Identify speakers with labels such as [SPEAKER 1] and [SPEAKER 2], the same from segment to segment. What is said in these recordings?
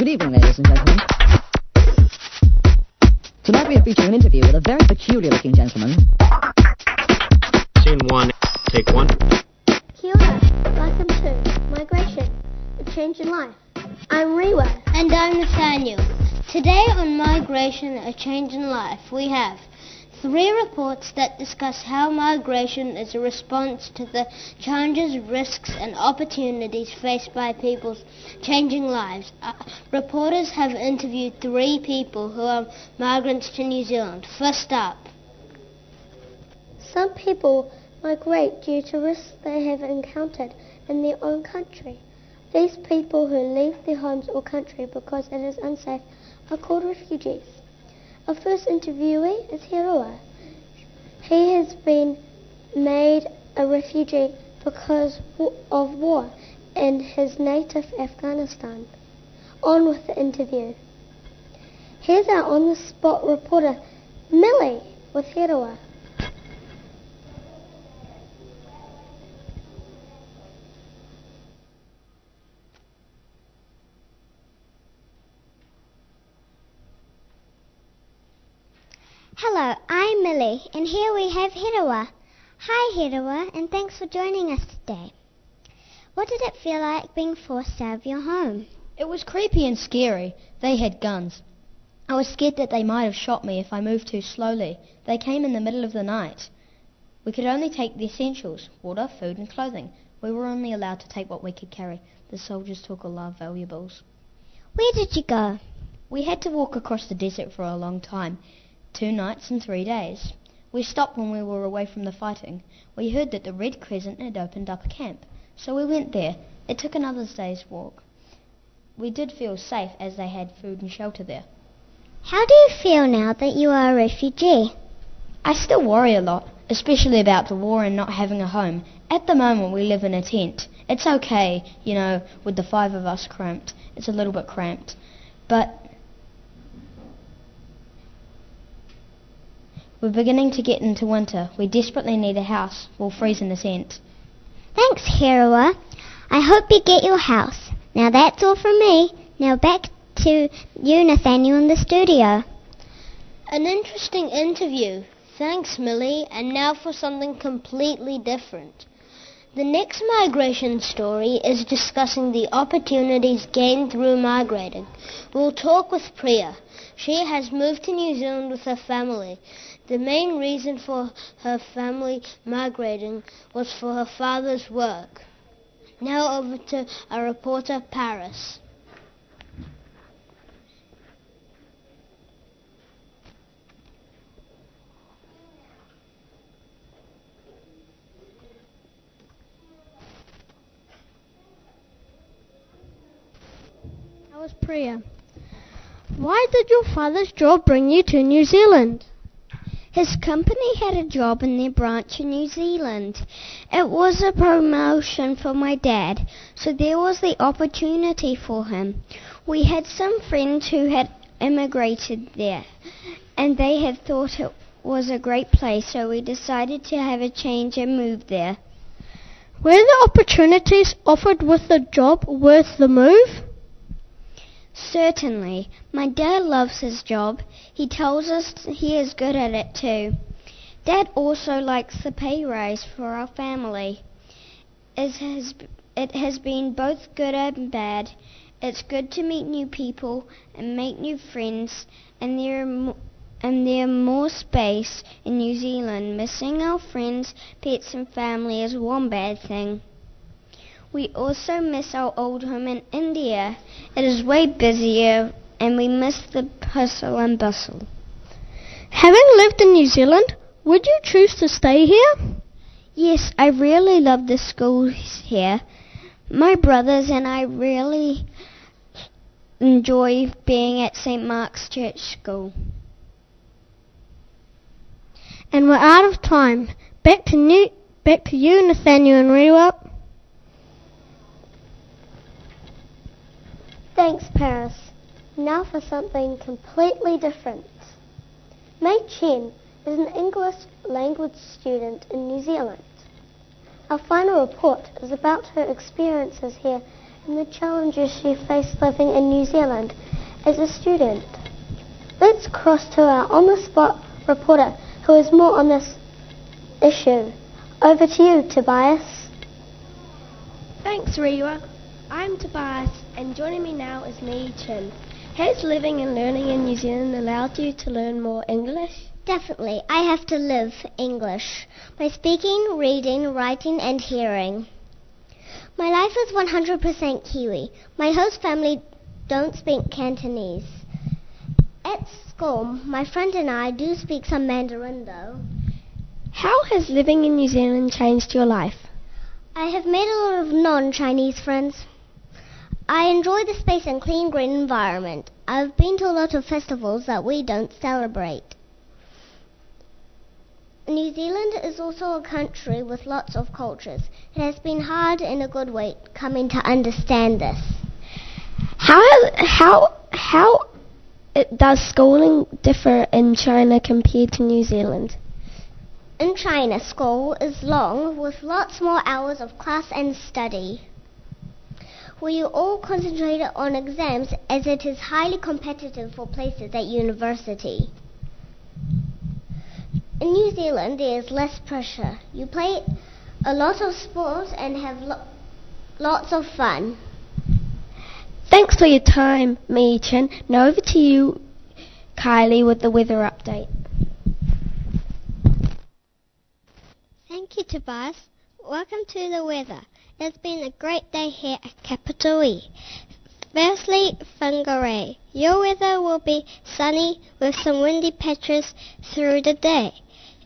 [SPEAKER 1] evening, ladies and gentlemen. Tonight we are featuring an interview with a very peculiar-looking gentleman.
[SPEAKER 2] Scene 1, take 1.
[SPEAKER 3] Kia ora, welcome to Migration, a Change in Life. I'm Rewa.
[SPEAKER 4] And I'm Nathaniel. Today on Migration, a Change in Life, we have 3 reports that discuss how migration is a response to the challenges, risks and opportunities faced by people's changing lives. Reporters have interviewed 3 people who are migrants to New Zealand. First up.
[SPEAKER 3] Some people migrate due to risks they have encountered in their own country. These people who leave their homes or country because it is unsafe are called refugees. Our first interviewee is Hirua. He has been made a refugee because of war in his native Afghanistan. On with the interview. Here's our on-the-spot reporter, Millie, with Hirua.
[SPEAKER 5] Hello, I'm Millie, and here we have Hirua. Hi Hirua, and thanks for joining us today. What did it feel like being forced out of your home?
[SPEAKER 6] It was creepy and scary. They had guns. I was scared that they might have shot me if I moved too slowly. They came in the middle of the night. We could only take the essentials, water, food and clothing. We were only allowed to take what we could carry. The soldiers took all our valuables.
[SPEAKER 5] Where did you go?
[SPEAKER 6] We had to walk across the desert for a long time. 2 nights and 3 days. We stopped when we were away from the fighting. We heard that the Red Crescent had opened up a camp, so we went there. It took another day's walk. We did feel safe as they had food and shelter there.
[SPEAKER 5] How do you feel now that you are a refugee?
[SPEAKER 6] I still worry a lot, especially about the war and not having a home. At the moment we live in a tent. It's okay, with the 5 of us cramped. It's a little bit cramped. But we're beginning to get into winter. We desperately need a house. We'll freeze in the tent.
[SPEAKER 5] Thanks, Hirua. I hope you get your house. Now that's all from me. Now back to you, Nathaniel, in the studio.
[SPEAKER 4] An interesting interview. Thanks, Millie. And now for something completely different. The next migration story is discussing the opportunities gained through migrating. We'll talk with Priya. She has moved to New Zealand with her family. The main reason for her family migrating was for her father's work. Now over to our reporter, Paris.
[SPEAKER 3] That was Priya. Why did your father's job bring you to New Zealand?
[SPEAKER 5] His company had a job in their branch in New Zealand. It was a promotion for my dad, so there was the opportunity for him. We had some friends who had immigrated there, and they had thought it was a great place, so we decided to have a change and move there.
[SPEAKER 3] Were the opportunities offered with the job worth the move?
[SPEAKER 5] Certainly. My dad loves his job. He tells us he is good at it too. Dad also likes the pay rise for our family. It has been both good and bad. It's good to meet new people and make new friends, and there more space in New Zealand. Missing our friends, pets and family is one bad thing. We also miss our old home in India. It is way busier and we miss the hustle and bustle.
[SPEAKER 3] Having lived in New Zealand, would you choose to stay here?
[SPEAKER 5] Yes, I really love the schools here. My brothers and I really enjoy being at St. Mark's Church School.
[SPEAKER 3] And we're out of time. Back to you, Nathaniel and Rewa. Thanks, Paris. Now for something completely different. Mei Chen is an English language student in New Zealand. Our final report is about her experiences here and the challenges she faced living in New Zealand as a student. Let's cross to our on-the-spot reporter who has more on this issue. Over to you, Tobias.
[SPEAKER 2] Thanks, Rewa. I'm Tobias, and joining me now is me, Chin. Has living and learning in New Zealand allowed you to learn more English?
[SPEAKER 4] Definitely. I have to live English by speaking, reading, writing, and hearing. My life is 100% Kiwi. My host family don't speak Cantonese. At school, my friend and I do speak some Mandarin, though.
[SPEAKER 2] How has living in New Zealand changed your life?
[SPEAKER 4] I have made a lot of non-Chinese friends. I enjoy the space and clean green environment. I've been to a lot of festivals that we don't celebrate. New Zealand is also a country with lots of cultures. It has been hard in a good way coming to understand this.
[SPEAKER 2] How does schooling differ in China compared to New Zealand?
[SPEAKER 4] In China, school is long with lots more hours of class and study. We all concentrate on exams as it is highly competitive for places at university. In New Zealand, there is less pressure. You play a lot of sports and have lots of fun.
[SPEAKER 2] Thanks for your time, Mei-Chin. Now over to you, Kylie, with the weather update.
[SPEAKER 5] Thank you, Tobias. Welcome to the weather. It's been a great day here at Capital E. Firstly, Whangarei. Your weather will be sunny with some windy patches through the day.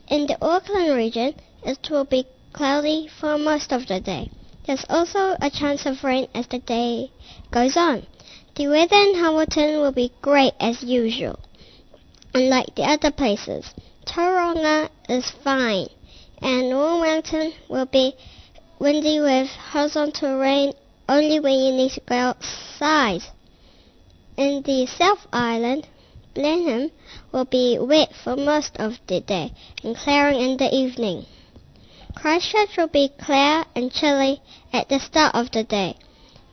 [SPEAKER 5] In the Auckland region, it will be cloudy for most of the day. There's also a chance of rain as the day goes on. The weather in Hamilton will be great as usual. Unlike the other places, Tauranga is fine, and North Mountain will be windy with horizontal rain only when you need to go outside. In the South Island, Blenheim will be wet for most of the day and clearing in the evening. Christchurch will be clear and chilly at the start of the day,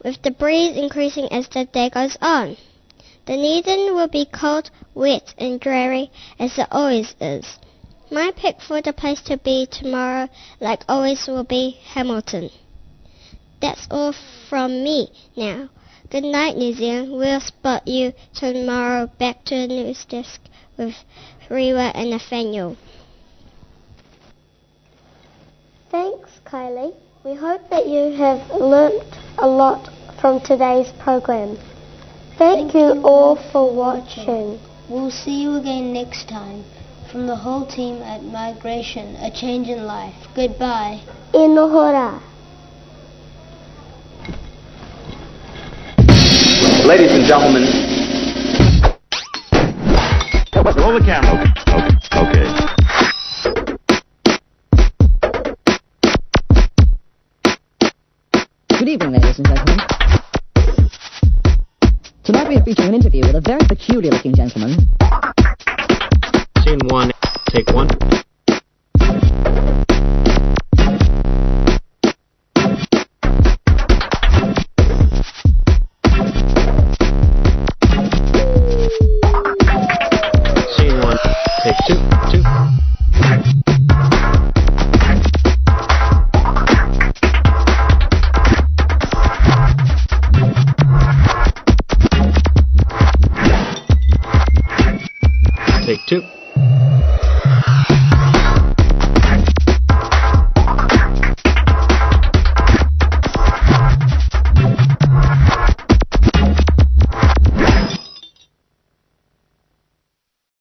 [SPEAKER 5] with the breeze increasing as the day goes on. Dunedin will be cold, wet and dreary as it always is. My pick for the place to be tomorrow, like always, will be Hamilton. That's all from me now. Good night, New Zealand. We'll spot you tomorrow back to the news desk with Rewa and Nathaniel.
[SPEAKER 3] Thanks, Kylie. We hope that you have learnt a lot from today's program. Thank you all for watching.
[SPEAKER 6] We'll see you again next time. From the whole team at Migration, A Change in Life. Goodbye.
[SPEAKER 3] E nohora.
[SPEAKER 7] Ladies and gentlemen. Roll the camera. Okay.
[SPEAKER 1] Good evening, ladies and gentlemen. Tonight we are featuring an interview with a very peculiar-looking gentleman.
[SPEAKER 7] Scene one, take one. Scene one, take two. Take two.